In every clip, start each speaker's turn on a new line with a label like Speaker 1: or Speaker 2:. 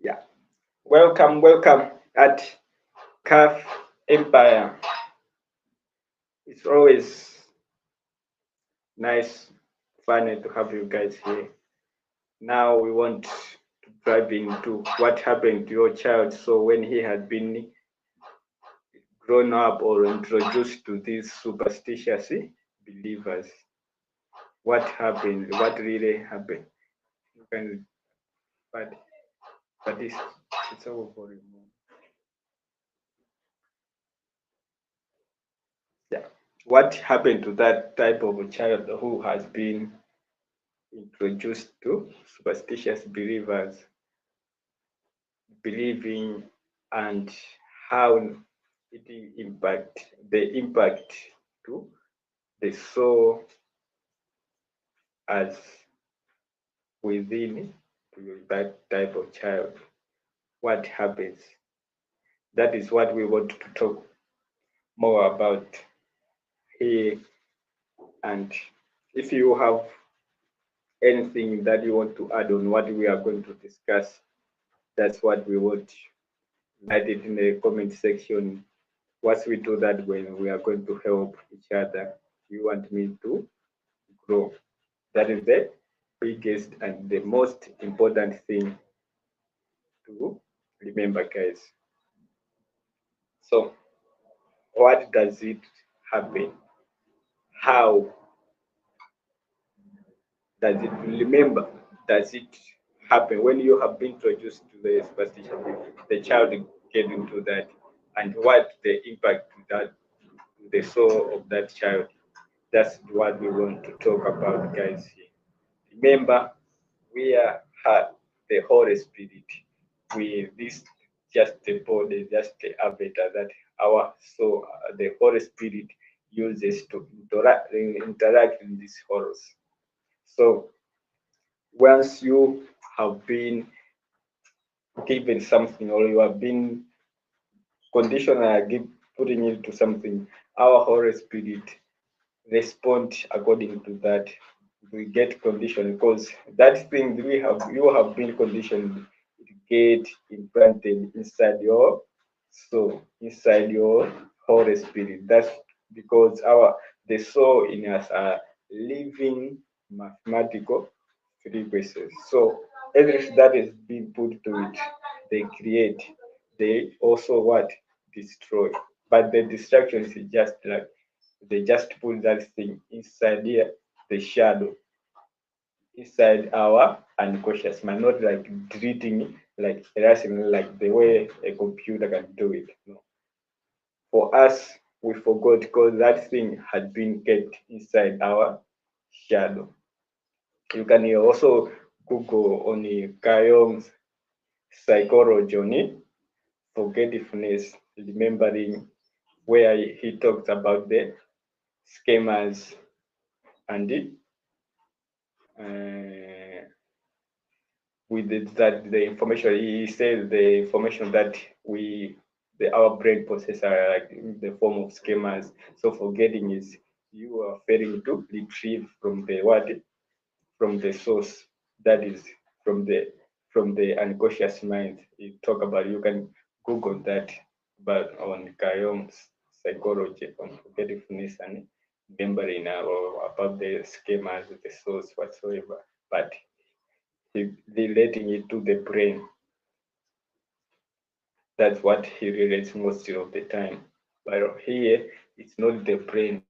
Speaker 1: Yeah. Welcome at CAF Empire. It's always nice, funny to have you guys here. Now we want to dive into what happened to your child. So when he had been grown up or introduced to these superstitious believers, what happened? What really happened? You can, but but it's all for you. Yeah. What happened to that type of a child who has been introduced to superstitious believers, believing, and how it impact the impact to the soul as within to that type of child? What happens? That is what we want to talk more about here. And if you have anything that you want to add on what we are going to discuss, that's what we want. Write it in the comment section. Once we do that, when we are going to help each other, you want me to grow. That is the biggest and the most important thing to remember, guys. So, what does it happen? How does it remember? Does it happen when you have been introduced to the superstition? The child get into that, and what the impact to that the soul of that child? That's what we want to talk about, guys. Remember, we are the Holy Spirit. We this just the body, just the avatar that our soul, the Holy Spirit uses to interact in these horrors. So once you have been given something or you have been conditional putting it to something, our Holy Spirit respond according to that. We get conditioned because that thing we have you have been conditioned to get implanted inside your soul, inside your Holy Spirit. That's because our the soul in us are living mathematical frequencies. So everything that is being put to it, they create. They also what destroy. But the destruction is just like they just put that thing inside here, the shadow, inside our unconscious mind, not like deleting, like erasing, like the way a computer can do it. No. For us, we forgot because that thing had been kept inside our shadow. You can also Google on Kayom's psychology on forgetfulness, remembering, where he talks about the schemas and uh, with that the information he says the information that our brain process are like in the form of schemas. So forgetting is you are failing to retrieve from the what from the source, that is from the unconscious mind. You talk about, you can Google that, but on Kayom's psychology on forgetfulness and remembering or about the schemas, the source whatsoever. But relating it to the brain. That's what he relates most of the time. But here, it's not the brain.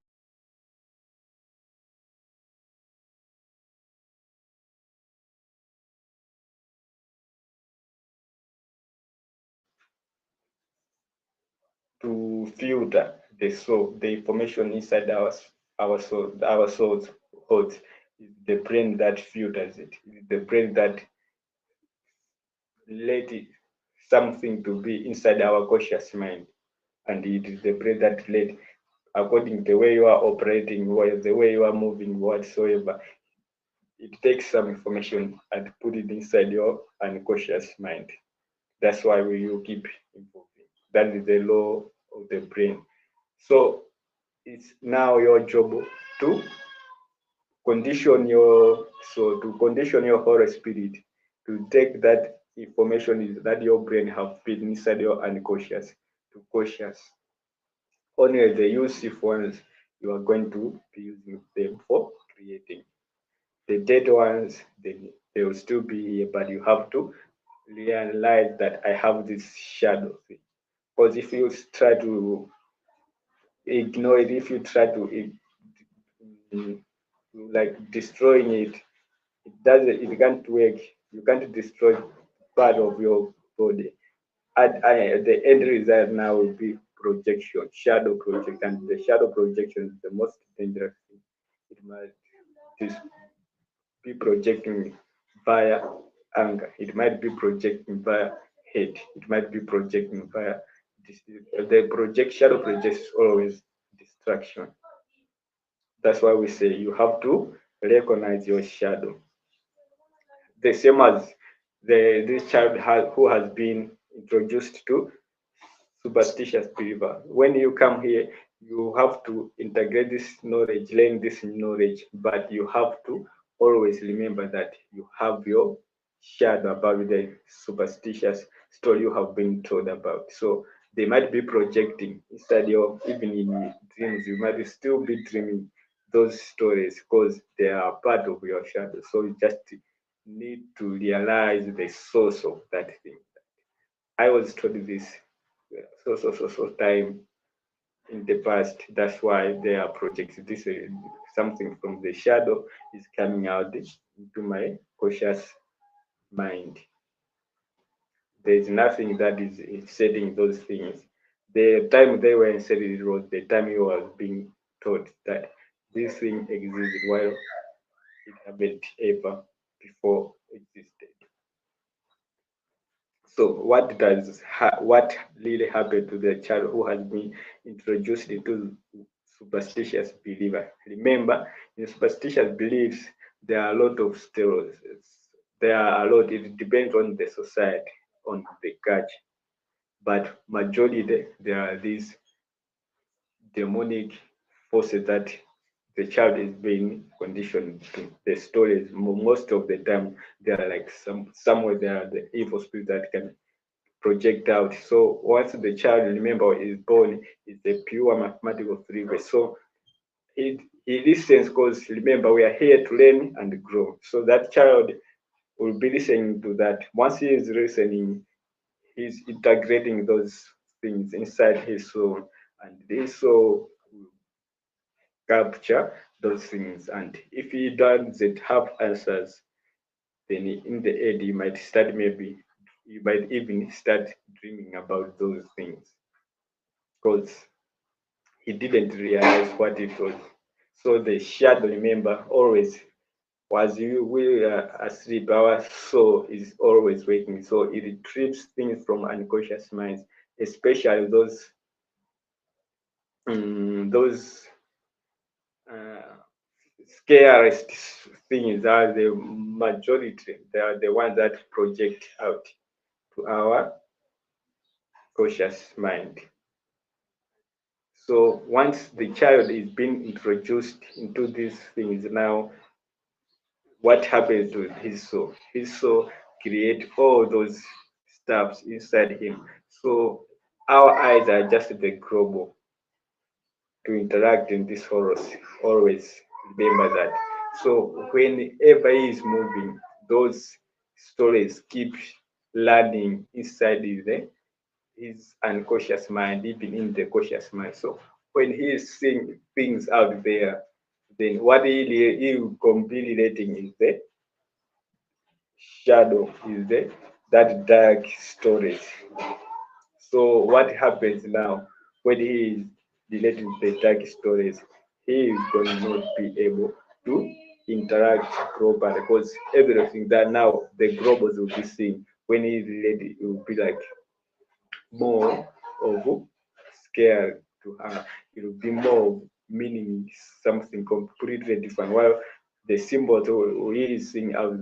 Speaker 1: To filter the soul, the information inside our souls holds. It's the brain that filters it. It's the brain that let it, something to be inside our conscious mind, and it is the brain that let, according to the way you are operating, the way you are moving, whatsoever. It takes some information and put it inside your unconscious mind. That's why you keep improving. That is the law of the brain. So it's now your job to condition your So to condition your Holy Spirit to take that information is that your brain have been inside your unconscious to conscious. Only the useful ones you are going to be using them for creating. The dead ones, they will still be here, but you have to realize that I have this shadow thing. Because if you try to ignore it, if you try to mm, like destroying it, it can't work. You can't destroy part of your body. The end result now will be projection, shadow projection, and the shadow projection is the most dangerous thing. It might be projecting via anger. It might be projecting via hate. It might be projecting via the shadow projects is always distraction. That's why we say you have to recognize your shadow. The same as this child who has been introduced to superstitious believer. When you come here, you have to integrate this knowledge, learn this knowledge, but you have to always remember that you have your shadow about the superstitious story you have been told about. So they might be projecting inside your, even in dreams, you might still be dreaming those stories because they are part of your shadow. So you just need to realize the source of that thing. I was told this so time in the past. That's why they are projects. This is something from the shadow is coming out into my conscious mind. There is nothing that is setting those things. The time they were said it was the time you was being taught that this thing existed while it haven't ever before existed. So what really happened to the child who has been introduced into superstitious believer? Remember, in superstitious beliefs, there are a lot of stereotypes. There are a lot. It depends on the society, on the culture, but majority there are these demonic forces that the child is being conditioned to. The stories most of the time they are like somewhere there are the evil spirits that can project out. So once the child, remember, is born, it's a pure mathematical three-way. So he listens because remember we are here to learn and grow. So that child will be listening to that. Once he is listening, he's integrating those things inside his soul, and his soul will capture those things. And if he doesn't have answers, then in the end you might start, maybe you might even start dreaming about those things because he didn't realize what it was. So the shadow, remember, always was we are asleep, our soul is always waking. So it retrieves things from unconscious minds, especially those uh, scariest things are the majority. They are the ones that project out to our conscious mind. So once the child is being introduced into these things, now what happens to his soul? His soul create all those stuffs inside him. So our eyes are just the global to interact in this forest. Always remember that. So whenever he is moving, those stories keep learning inside his unconscious mind, even in the conscious mind. So when he is seeing things out there, then what he will be relating is the shadow, is the that dark stories. So what happens now when he is relating the dark stories, he is going to not be able to interact properly because everything that now the globals will be seeing when he is related, it will be like more of scare to her. It will be more meaning something completely different. While the symbols we is seeing out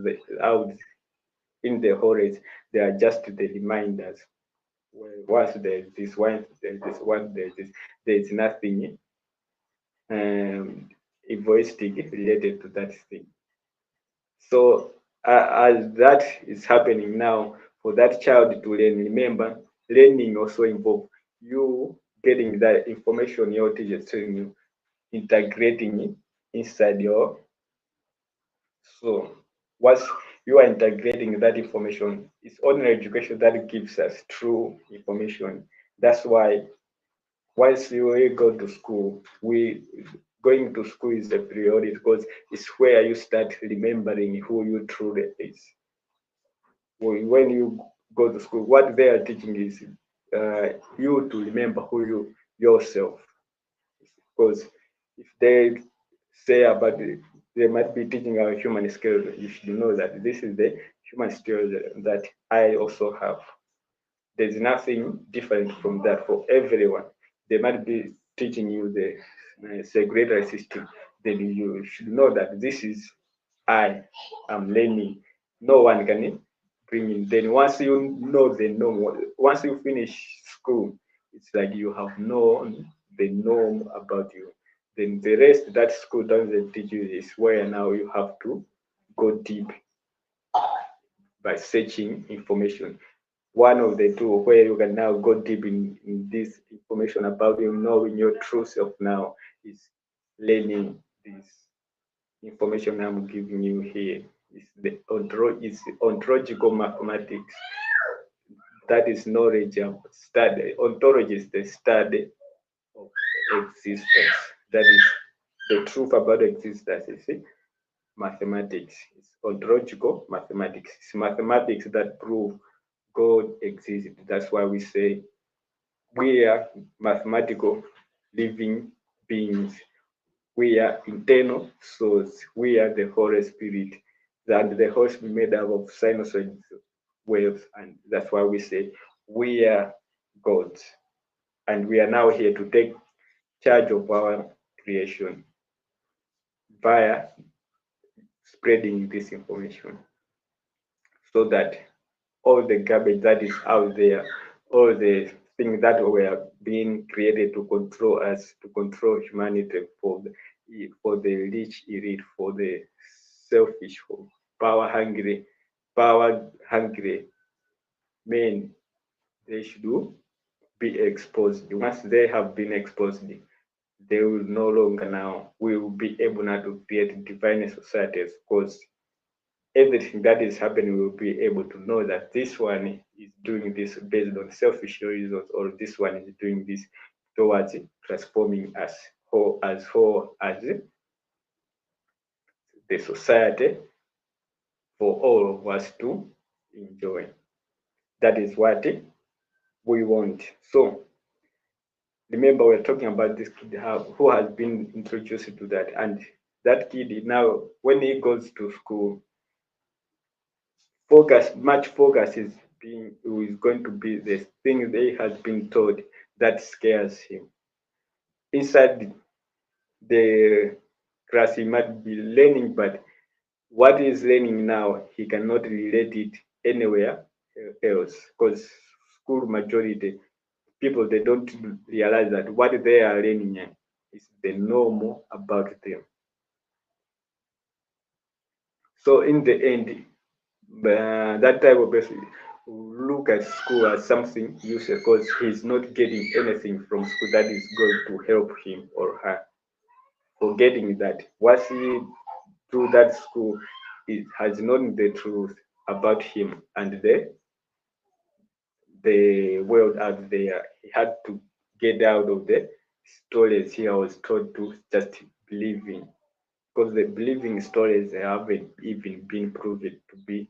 Speaker 1: in the horrors, they are just the reminders. Well, once there's this one, there's this one, there's this, there's nothing egoistic related to that thing. So as that is happening now, for that child to learn, remember, learning also involves you getting that information your teacher is telling you, integrating it inside your. So once you are integrating that information, it's only education that gives us true information. That's why once you go to school, we going to school is a priority because it's where you start remembering who you truly is. When you go to school, what they are teaching is you to remember who you yourself. Because if they say about they might be teaching our human skills, you should know that this is the human skills that I also have. There's nothing different from that for everyone. They might be teaching you the segregated system. Then you should know that this is I am learning. No one can bring in. Then once you know the norm, once you finish school, it's like you have known the norm about you. Then the rest that school doesn't teach you is where now you have to go deep by searching information. One of the two where you can now go deep in this information about you knowing your true self now is learning this information I'm giving you here. It's ontological mathematics. That is knowledge of study. Ontology is the study of existence. That is the truth about existence. You see, mathematics. It's ontological mathematics. It's mathematics that prove God exists. That's why we say we are mathematical living beings. We are internal souls. We are the Holy Spirit. And the Holy Spirit made up of sinusoid waves. And that's why we say we are gods. And we are now here to take charge of our creation via spreading this information so that all the garbage that is out there, all the things that were being created to control us, to control humanity for the rich elite, for the selfish, for power hungry men, they should be exposed. Once they have been exposed, they will no longer now, we will be able now to create divine societies because everything that is happening will be able to know that this one is doing this based on selfish reasons, or this one is doing this towards transforming us whole as the society for all of us to enjoy. That is what we want. So remember, we're talking about this kid who has been introduced to that, and that kid now, when he goes to school, much focus is going to be the thing they has been taught that scares him. Inside the class, he might be learning, but what he's learning now, he cannot relate it anywhere else because school majority people they don't realize that what they are learning is the normal about them. So in the end, that type of person look at school as something useless because he's not getting anything from school that is going to help him or her. Forgetting that once he through that school, it has known the truth about him and the world out there. He had to get out of the stories he was told to just believe in. Because the believing stories haven't even been proven to be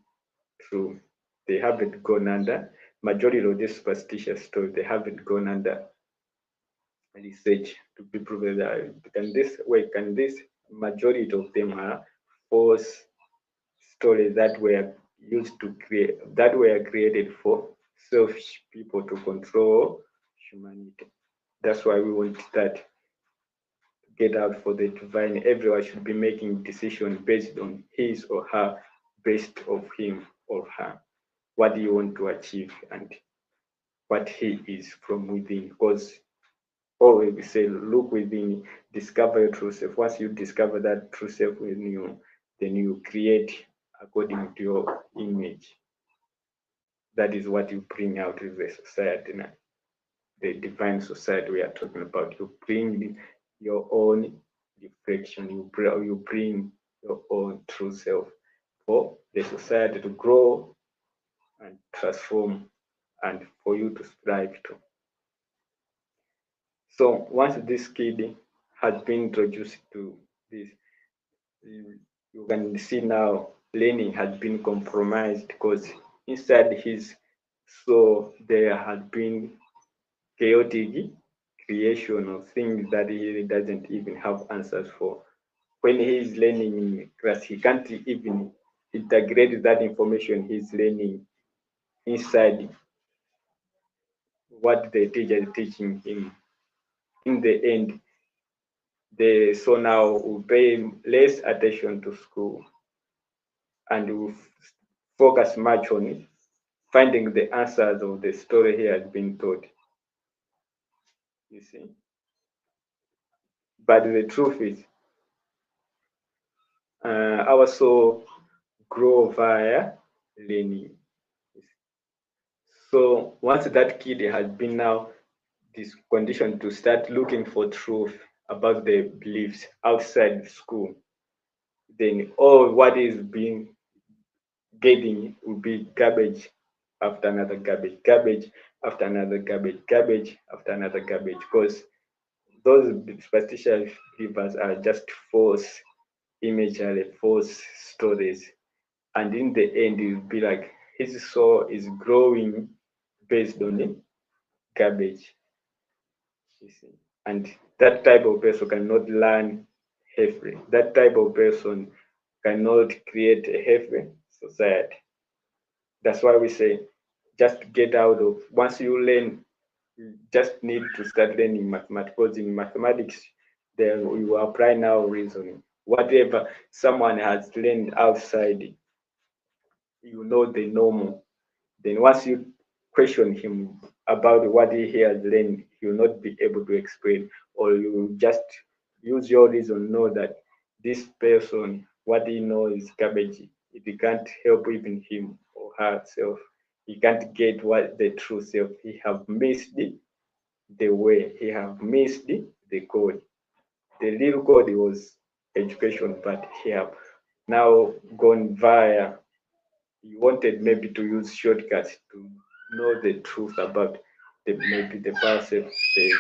Speaker 1: true. They haven't gone under majority of the superstitious stories. They haven't gone under research to be proven that can this majority of them are false stories that were used to create that were created for selfish people to control humanity. That's why we want that get out for the divine. Everyone should be making decisions based on his or her, based of him or her. What do you want to achieve and what he is from within? Because always we say, look within, discover your true self. Once you discover that true self within you, then you create according to your image. That is what you bring out in the society now. The divine society we are talking about. You bring your own reflection. You bring your own true self for the society to grow and transform, and for you to strive to. So once this kid has been introduced to this, you can see now learning has been compromised because inside his soul there had been chaotic creation of things that he doesn't even have answers for. When he is learning in class, he can't even integrate that information he's learning inside what the teacher is teaching him. In the end, the so now will pay less attention to school and will focus much on finding the answers of the story he has been taught. You see, but the truth is, our soul grow via learning. So once that kid has been now this condition to start looking for truth about the beliefs outside school, then all what is being getting will be garbage after another garbage, garbage after another garbage, garbage after another garbage, because those superstitious believers are just false imagery, false stories. And in the end, it will be like his soul is growing based on the garbage. You see. And that type of person cannot learn healthy. That type of person cannot create a healthy society. That's why we say just get out of, once you learn, you just need to start learning mathematics, because in mathematics then you apply now reasoning. Whatever someone has learned outside, you know the normal. Then once you question him about what he has learned, he will not be able to explain, or you just use your reason, know that this person, what he knows is garbage. It can't help even him or herself. He can't get what the true self. He have missed the way. He have missed the code. The real code was education, but he have now gone via, he wanted maybe to use shortcuts to know the truth about maybe the power self, the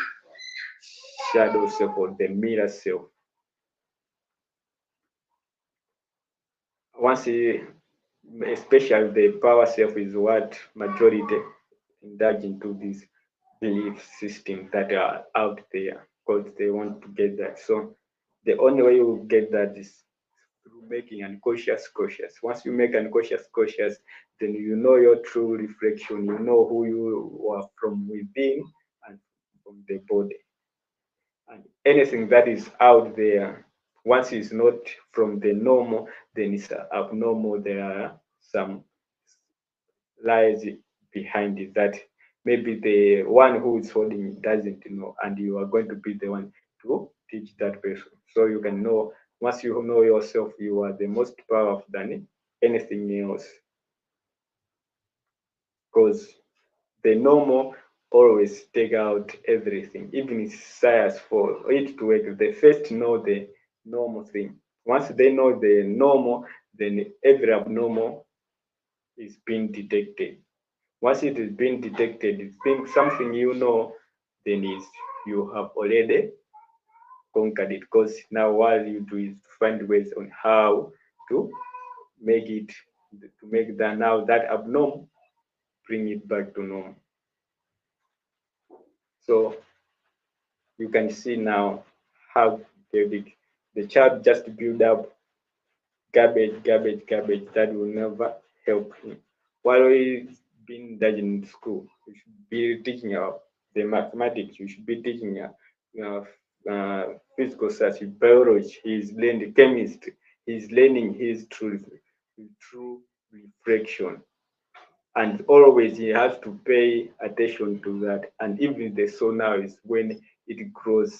Speaker 1: shadow self, or the mirror self. Once he, especially the power self is what majority indulge into this belief system that are out there because they want to get that. So the only way you get that is through making unconscious cautious. Once you make unconscious cautious, then you know your true reflection. You know who you are from within and from the body. And anything that is out there, once it's not from the normal, then it's abnormal. There are some lies behind it that maybe the one who is holding it doesn't know, and you are going to be the one to teach that person. So you can know, once you know yourself, you are the most powerful than anything else. Because the normal always take out everything, even if science for it to work, they first know the normal thing. Once they know the normal, then every abnormal is being detected. Once it is being detected, you think something you know, then is you have already conquered it. Because now what you do is to find ways on how to make it, to make that now that abnormal, bring it back to normal. So you can see now how the child just build up garbage, garbage, garbage that will never help him. While he's been studying in school, you should be teaching the mathematics, you should be teaching physical science, biology, he's learning chemistry, he's learning his true reflection. And always he has to pay attention to that. And even the soul now is when it grows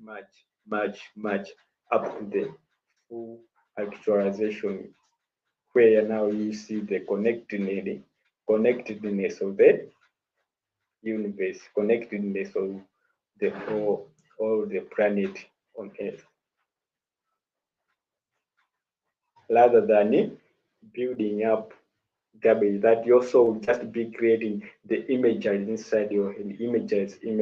Speaker 1: much, much, much up to the full actualization, where now you see the connectedness of the universe, connectedness of the whole, all the planet on Earth, rather than building up garbage that your soul will just be creating the images inside your head, images. In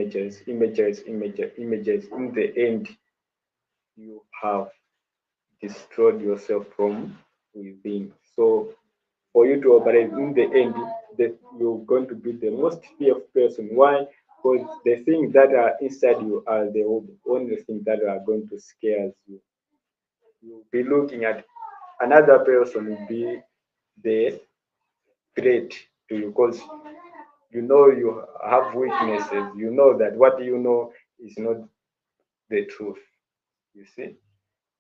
Speaker 1: the end, you have destroyed yourself from within. So for you to operate in the end, that you're going to be the most fearful person. Why? Because the things that are inside you are the only things that are going to scare you. You'll be looking at another person will be the threat to you because you know you have weaknesses. You know that what you know is not the truth. You see?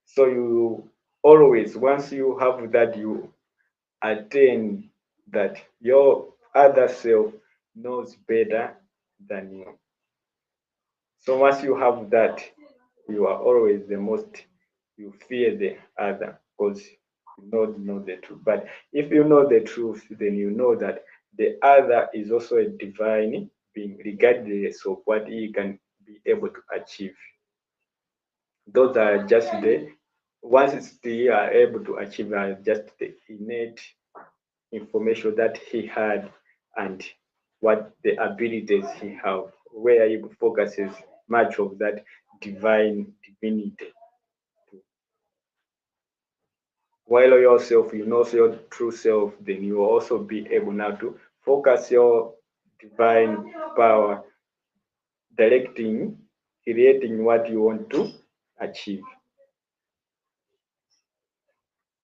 Speaker 1: So you always, once you have that, you attain that your other self knows better than you. So once you have that, you are always the most, you fear the other because you know the truth. But if you know the truth, then you know that the other is also a divine being, regardless of what he can be able to achieve. Those are just the once they are able to achieve are just the innate information that he had and what the abilities he have, where he focuses much of that divinity. While yourself, you know your true self, then you will also be able now to focus your divine power, directing, creating what you want to achieve.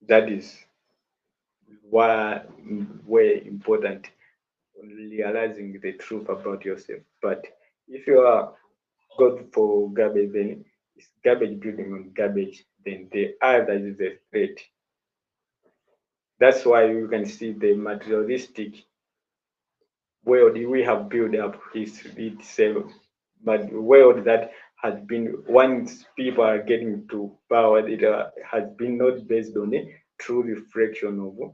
Speaker 1: That is why very important realizing the truth about yourself. But if you are good for garbage, then it's garbage building on garbage, then the other is the threat. That's why you can see the materialistic world we have built up is itself, but world that has been once people are getting to power, it has been not based on a true reflection of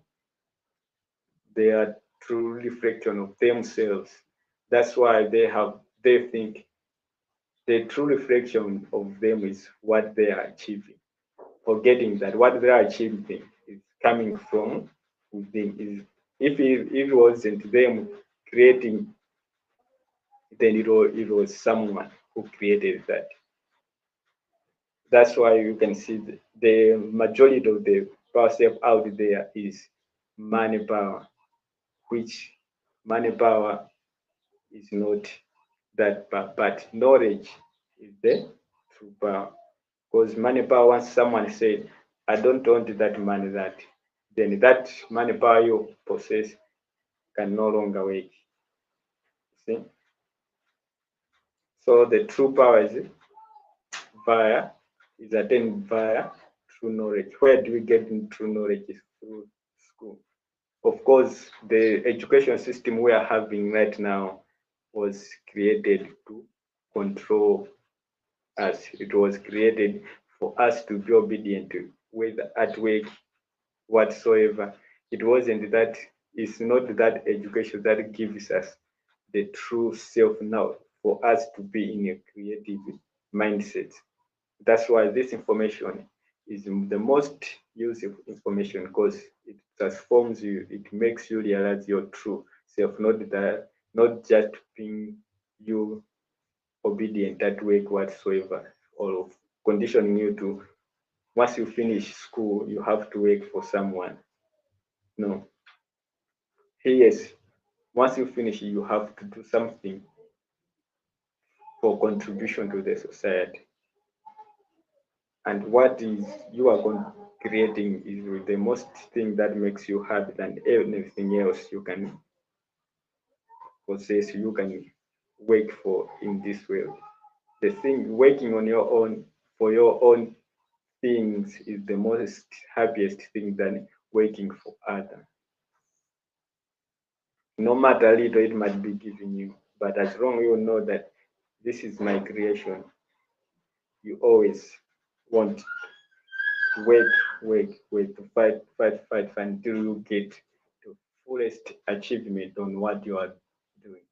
Speaker 1: their true reflection of themselves. That's why they think the true reflection of them is what they are achieving, forgetting that what they are achieving is coming from within. Is if it wasn't them creating, then it was someone who created that. That's why you can see the majority of the power self out there is money power, which money power is not that power, but knowledge is the true power. Because money power, once someone said, I don't want that money, then that money power you possess can no longer work. See? So the true power via is attained via true knowledge. Where do we get in true knowledge? Is through school. Of course, the education system we are having right now was created to control us. It was created for us to be obedient to, whether at work, whatsoever. It wasn't that, it's not that education that gives us the true self now for us to be in a creative mindset. That's why this information is the most useful information because it transforms you, it makes you realize your true self, not just being you obedient at work whatsoever, or conditioning you to once you finish school you have to work for someone. No. Yes, once you finish you have to do something for contribution to the society. And what is you are creating is the most thing that makes you happy than anything else you can possess, you can work for in this world. The thing working on your own for your own things is the most happiest thing than working for others. No matter little it might be giving you, but as long you know that this is my creation, you always want work to fight until you get the fullest achievement on what you are doing.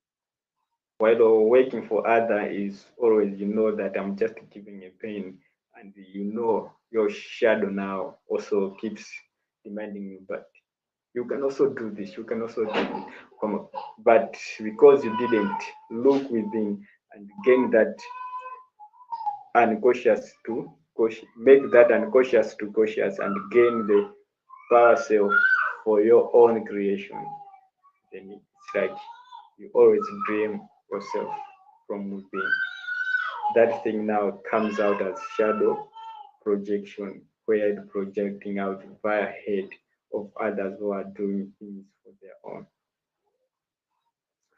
Speaker 1: While working for other is always, you know that I'm just giving a pain, and you know your shadow now also keeps reminding you, but you can also do this, you can also do this. Come on. But because you didn't look within and gain that unconscious to cautious, make that unconscious to cautious and gain the power self for your own creation, then it's like you always dream yourself from within. That thing now comes out as shadow projection, where it's projecting out via head of others who are doing things for their own.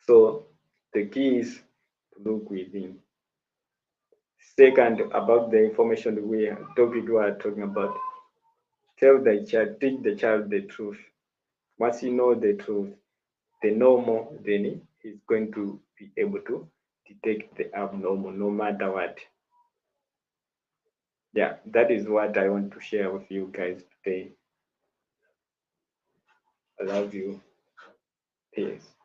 Speaker 1: So the key is to look within. Second, about the information topic we are talking about, tell the child, teach the child the truth. Once you know the truth, the normal, then he's going to be able to detect the abnormal no matter what. Yeah, that is what I want to share with you guys today. I love you. Peace.